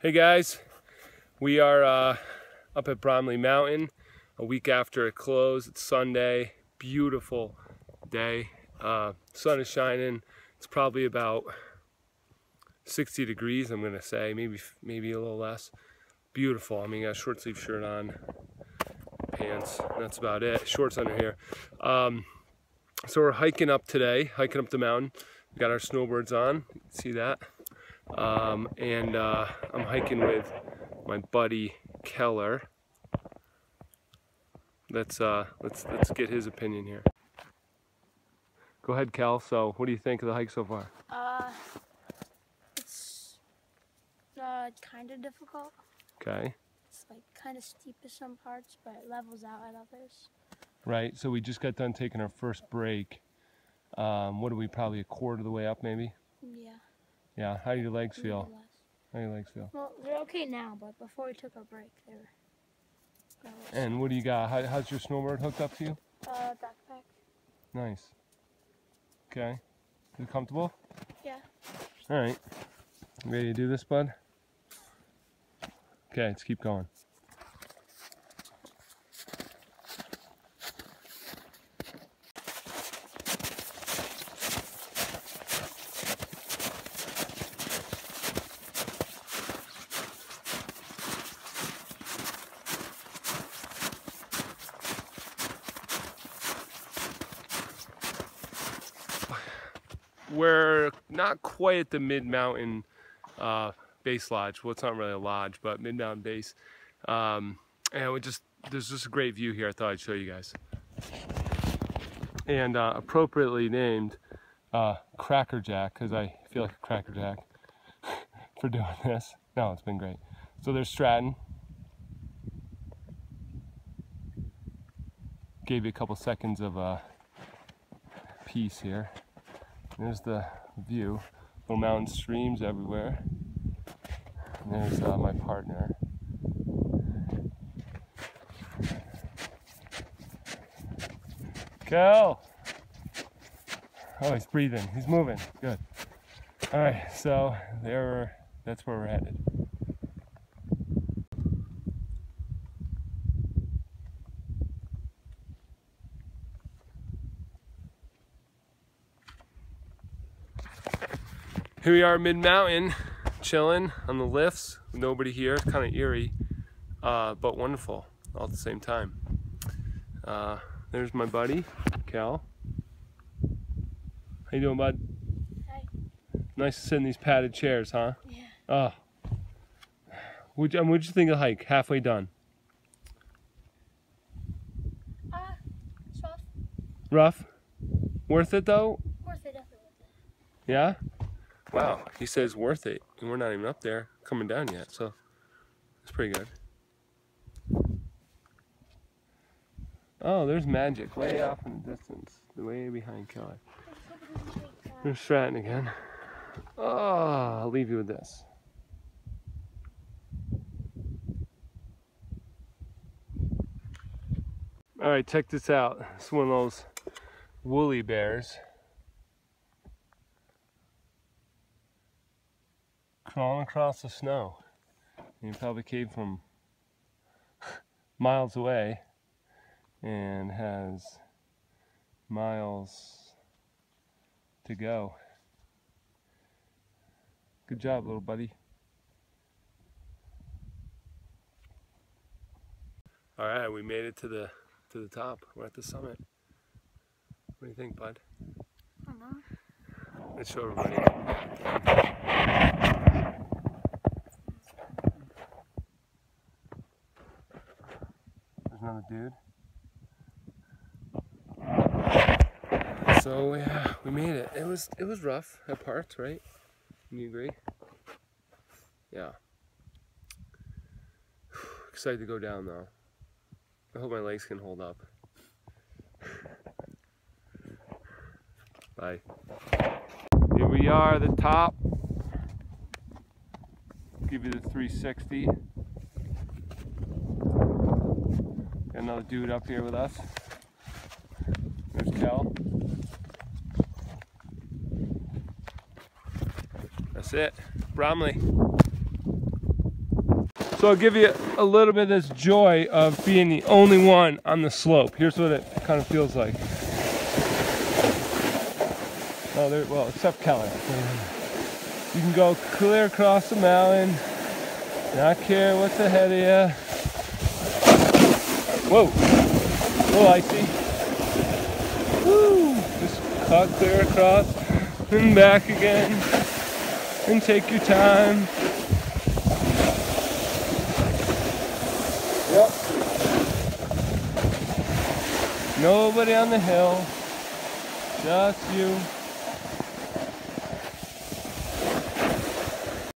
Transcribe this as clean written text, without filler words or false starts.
Hey guys, we are up at Bromley Mountain a week after it closed. It's Sunday, beautiful day. Sun is shining. It's probably about 60 degrees, I'm gonna say, maybe a little less. Beautiful. I mean, got a short sleeve shirt on, pants, and that's about it. Shorts under here. So we're hiking up today, hiking up the mountain. We got our snowboards on, you can see that. I'm hiking with my buddy Keller. Let's get his opinion here. Go ahead, Kel. So, what do you think of the hike so far? It's kind of difficult. Okay. It's like kind of steep at some parts, but it levels out at others. Right. So we just got done taking our first break. What are we? Probably a quarter of the way up, maybe. Yeah. Yeah. How do your legs feel? How do your legs feel? Well, they're okay now, but before we took our break, they were. And what do you got? How's your snowboard hooked up to you? Backpack. Nice. Okay. Is it comfortable? Yeah. All right. Ready to do this, bud? Okay, let's keep going. We're not quite at the mid-mountain base lodge. Well, it's not really a lodge, but mid-mountain base. And there's just a great view here. I thought I'd show you guys. And appropriately named Cracker Jack, because I feel like a Cracker Jack for doing this. No, it's been great. So there's Stratton. Gave you a couple seconds of peace here. There's the view. Little mountain streams everywhere. And there's my partner. Kel! Oh, he's breathing. He's moving. Good. All right, so that's where we're headed. Here we are mid-mountain, chilling on the lifts. Nobody here. It's kind of eerie, but wonderful all at the same time. There's my buddy, Cal. How you doing, bud? Hi. Nice to sit in these padded chairs, huh? Yeah. Oh. What'd you think of the hike? Halfway done. It's rough. Rough? Worth it though? Worth it, definitely worth it. Yeah? Wow, he says worth it, and we're not even up there, coming down yet, so it's pretty good. Oh, there's magic way off in the distance, the way behind Keller. There's Stratton again. Oh, I'll leave you with this. All right, check this out. It's one of those woolly bears. Crawling across the snow. He probably came from miles away and has miles to go. Good job, little buddy. All right, we made it to the top. We're at the summit. What do you think, bud? I don't know. Let's show everybody. There's another dude. So yeah, we made it. It was rough at parts, right? You agree? Yeah. Excited to go down though. I hope my legs can hold up. Bye. Here we are at the top. Give you the 360. Got another dude up here with us. There's Kel. That's it. Bromley. So I'll give you a little bit of this joy of being the only one on the slope. Here's what it kind of feels like. Oh, there, well, except Keller. You can go clear across the mountain, not care what's ahead of you. Whoa, a little icy. Woo, just cut clear across and back again, and take your time. Yep. Nobody on the hill, just you.